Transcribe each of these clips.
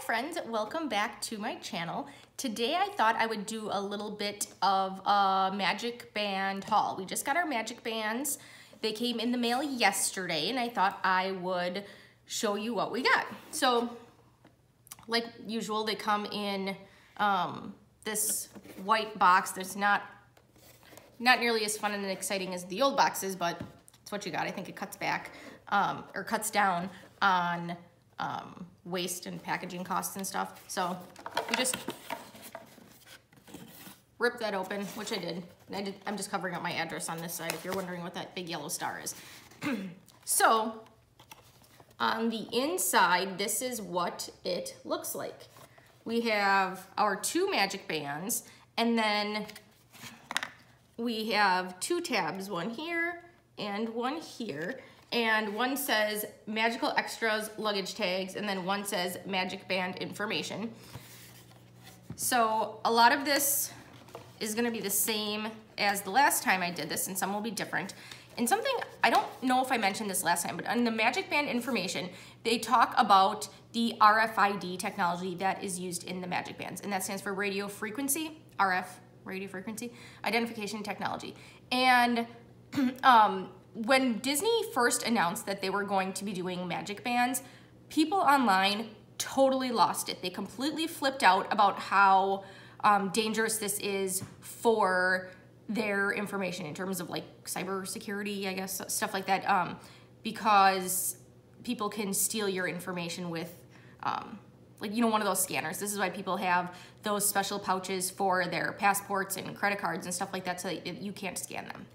friends, welcome back to my channel. Today I thought I would do a little bit of a magic band haul. We just got our magic bands. They came in the mail yesterday and I thought I would show you what we got. So like usual, they come in this white box that's not nearly as fun and exciting as the old boxes, but it's what you got. I think it cuts back or cuts down on waste and packaging costs and stuff. So we just rip that open, which I did. I'm just covering up my address on this side if you're wondering what that big yellow star is. So on the inside, this is what it looks like. We have our two magic bands, and then we have two tabs, one here and one here. And one says Magical Extras Luggage Tags, and then one says Magic Band Information. So a lot of this is gonna be the same as the last time I did this, and some will be different. And something, I don't know if I mentioned this last time, but on the Magic Band Information, they talk about the RFID technology that is used in the Magic Bands, and that stands for Radio Frequency, RF, Radio Frequency, Identification Technology. And when Disney first announced that they were going to be doing magic bands, people online totally lost it. They completely flipped out about how dangerous this is for their information in terms of like cybersecurity, I guess, stuff like that, because people can steal your information with like, you know, one of those scanners. This is why people have those special pouches for their passports and credit cards and stuff like that so that you can't scan them.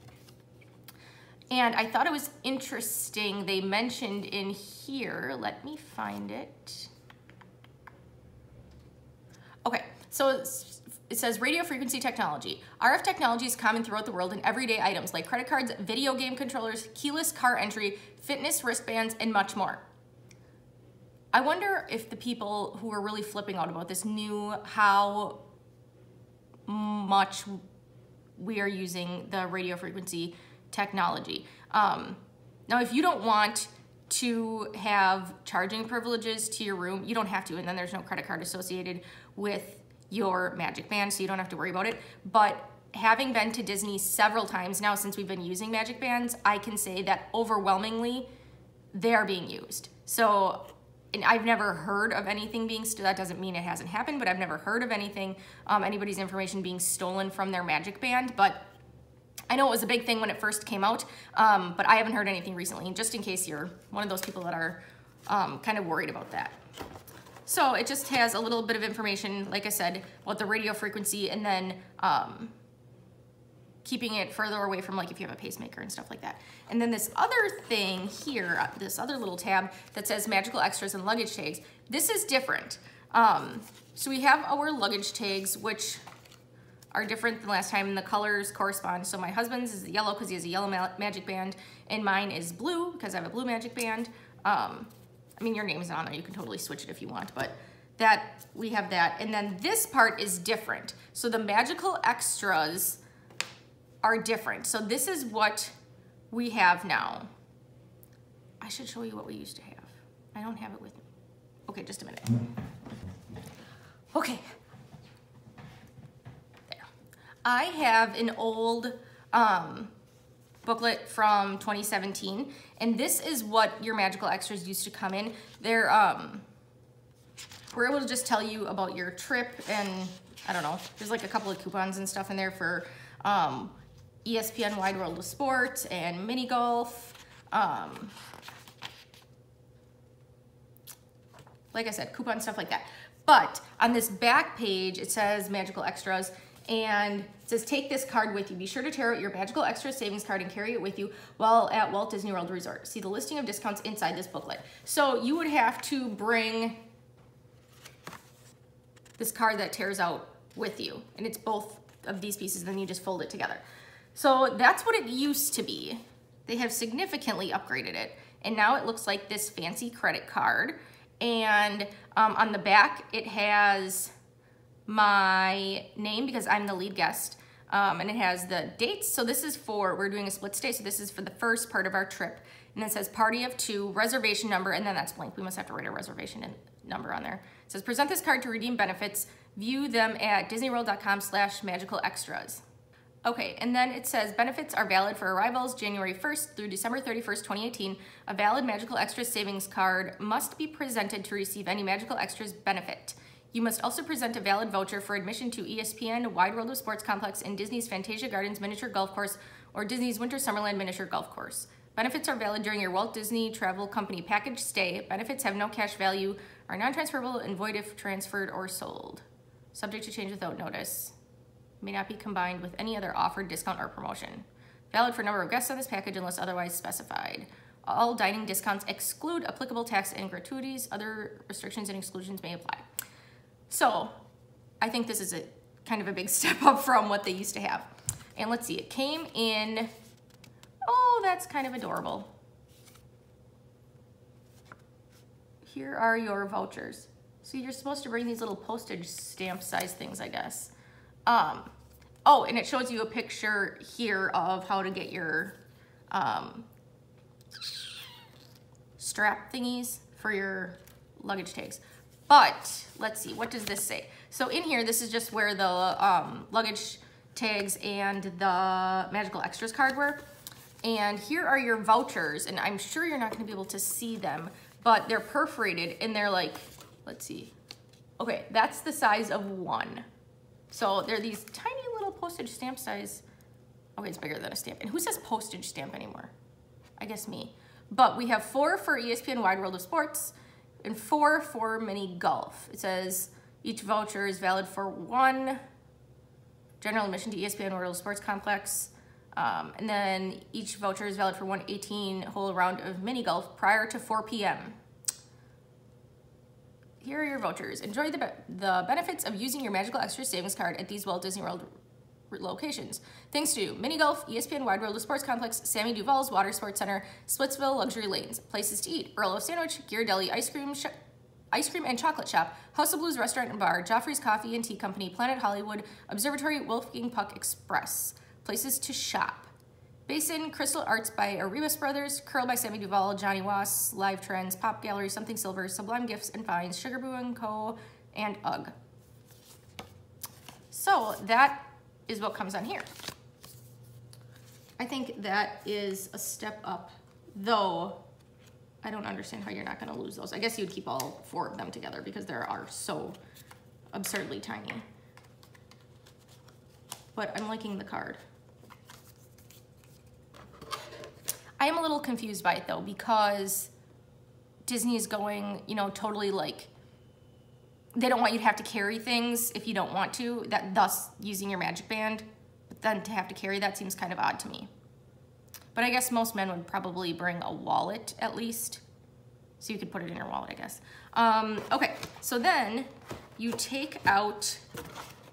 And I thought it was interesting, they mentioned in here, let me find it. Okay, so it says radio frequency technology. RF technology is common throughout the world in everyday items like credit cards, video game controllers, keyless car entry, fitness wristbands, and much more. I wonder if the people who are really flipping out about this knew how much we are using the radio frequency technology. Now, if you don't want to have charging privileges to your room, you don't have to, and then there's no credit card associated with your magic band, so you don't have to worry about it. But having been to Disney several times now since we've been using magic bands, I can say that overwhelmingly they are being used. So, and I've never heard of anything being stolen. That doesn't mean it hasn't happened, but I've never heard of anything, anybody's information being stolen from their magic band. But I know it was a big thing when it first came out, but I haven't heard anything recently, and just in case you're one of those people that are kind of worried about that. So it just has a little bit of information, like I said, about the radio frequency, and then keeping it further away from, like, if you have a pacemaker and stuff like that. And then this other thing here, this other little tab that says Magical Extras and Luggage Tags, this is different. So we have our luggage tags, which are different than last time, and the colors correspond. So my husband's is yellow because he has a yellow magic band, and mine is blue because I have a blue magic band. I mean, your name's not on there, you can totally switch it if you want, but that, we have that. And then this part is different. So the Magical Extras are different. So this is what we have now. I should show you what we used to have. I don't have it with me. Okay, just a minute. Okay. I have an old booklet from 2017, and this is what your Magical Extras used to come in. They're, we're able to just tell you about your trip, and I don't know, there's like a couple of coupons and stuff in there for ESPN Wide World of Sports and mini golf. Like I said, coupon stuff like that. But on this back page, it says Magical Extras, and it says, take this card with you. Be sure to tear out your Magical Extra savings card and carry it with you while at Walt Disney World Resort. See the listing of discounts inside this booklet. So you would have to bring this card that tears out with you, and it's both of these pieces, then you just fold it together. So that's what it used to be. They have significantly upgraded it, and now it looks like this fancy credit card. And on the back, it has my name because I'm the lead guest, And it has the dates. So this is for, we're doing a split stay, so this is for the first part of our trip. And it says party of 2, reservation number, and then that's blank. We must have to write a reservation number on there. It says present this card to redeem benefits. View them at disneyworld.com/magicalextras. Okay, and then it says benefits are valid for arrivals January 1st through December 31st, 2018. A valid Magical Extras savings card must be presented to receive any Magical Extras benefit. You must also present a valid voucher for admission to ESPN Wide World of Sports Complex and Disney's Fantasia Gardens Miniature Golf Course or Disney's Winter Summerland Miniature Golf Course. Benefits are valid during your Walt Disney Travel Company package stay. Benefits have no cash value, are non-transferable, and void if transferred or sold. Subject to change without notice. May not be combined with any other offer, discount, or promotion. Valid for number of guests on this package unless otherwise specified. All dining discounts exclude applicable tax and gratuities. Other restrictions and exclusions may apply. So I think this is a kind of a big step up from what they used to have. And let's see, it came in, oh, that's kind of adorable. Here are your vouchers. So you're supposed to bring these little postage stamp size things, I guess. Oh, and it shows you a picture here of how to get your strap thingies for your luggage tags. But let's see, what does this say? So in here, this is just where the luggage tags and the Magical Extras card were. And here are your vouchers, and I'm sure you're not gonna be able to see them, but they're perforated and they're like, let's see. Okay, that's the size of 1. So they're these tiny little postage stamp size. Okay, it's bigger than a stamp. And who says postage stamp anymore? I guess me. But we have 4 for ESPN Wide World of Sports and 4 for mini golf. It says each voucher is valid for 1 general admission to ESPN World of Sports Complex. And then each voucher is valid for 1 18-hole round of mini golf prior to 4 p.m. Here are your vouchers. Enjoy the benefits of using your Magical Extras savings card at these Walt Disney World locations. Thanks to Mini Golf, ESPN Wide World of Sports Complex, Sammy Duval's Water Sports Center, Splitsville Luxury Lanes. Places to eat: Earl of Sandwich, Ghirardelli Ice Cream and Chocolate Shop, House of Blues Restaurant and Bar, Joffrey's Coffee and Tea Company, Planet Hollywood, Observatory, Wolfgang Puck Express. Places to shop: Basin, Crystal Arts by Arribas Brothers, Curl by Sammy Duval, Johnny Was, Live Trends, Pop Gallery, Something Silver, Sublime Gifts and Finds, Sugar Boo & Co., and UGG. So that is what comes on here. I think that is a step up, though I don't understand how you're not gonna lose those. I guess you'd keep all 4 of them together because they are so absurdly tiny. But I'm liking the card. I am a little confused by it though, because Disney is going, you know, totally like, they don't want you to have to carry things if you don't want to, thus using your magic band, but then to have to carry that seems kind of odd to me. But I guess most men would probably bring a wallet at least, so you could put it in your wallet, I guess. Okay, so then you take out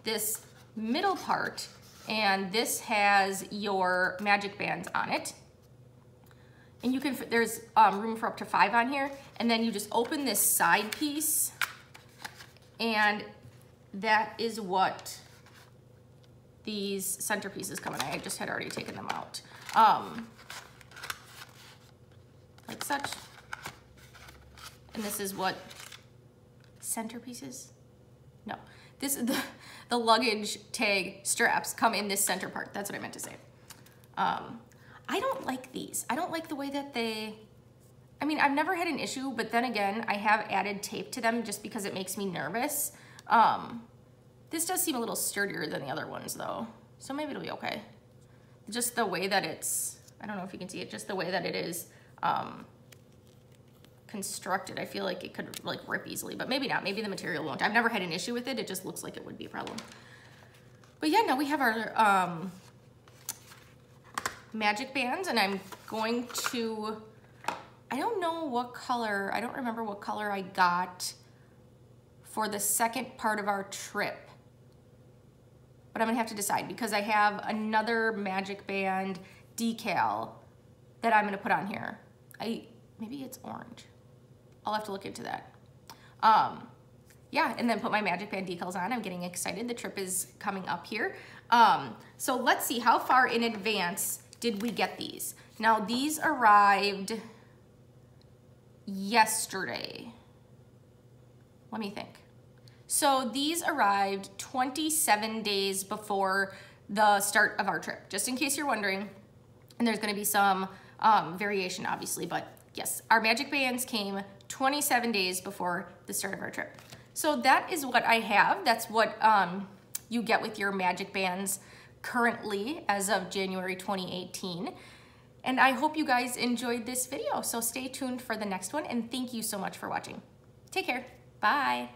this middle part, and this has your magic bands on it. And you can, there's room for up to 5 on here. And then you just open this side piece, and that is what these centerpieces come in. I just had already taken them out. Like such. And this is what centerpieces? No, this is the luggage tag straps come in this center part. That's what I meant to say. I don't like these. I don't like the way that I mean, I've never had an issue, but then again, I have added tape to them just because it makes me nervous. This does seem a little sturdier than the other ones though, so maybe it'll be okay. Just the way that it's, I don't know if you can see it, just the way that it is constructed, I feel like it could like rip easily, but maybe not. Maybe the material won't. I've never had an issue with it. It just looks like it would be a problem. But yeah, now we have our magic bands, and I'm going to, I don't know what color, I don't remember what color I got for the second part of our trip, but I'm gonna have to decide because I have another magic band decal that I'm gonna put on here. Maybe it's orange. I'll have to look into that. Yeah, yeah, and then put my Magic Band decals on. I'm getting excited. The trip is coming up here. So let's see, how far in advance did we get these? Now these arrived yesterday. Let me think. So these arrived 27 days before the start of our trip, just in case you're wondering. And there's gonna be some variation obviously, but yes, our Magic Bands came 27 days before the start of our trip. So that is what I have. That's what you get with your Magic Bands currently as of January 2018. And I hope you guys enjoyed this video. So stay tuned for the next one, and thank you so much for watching. Take care. Bye.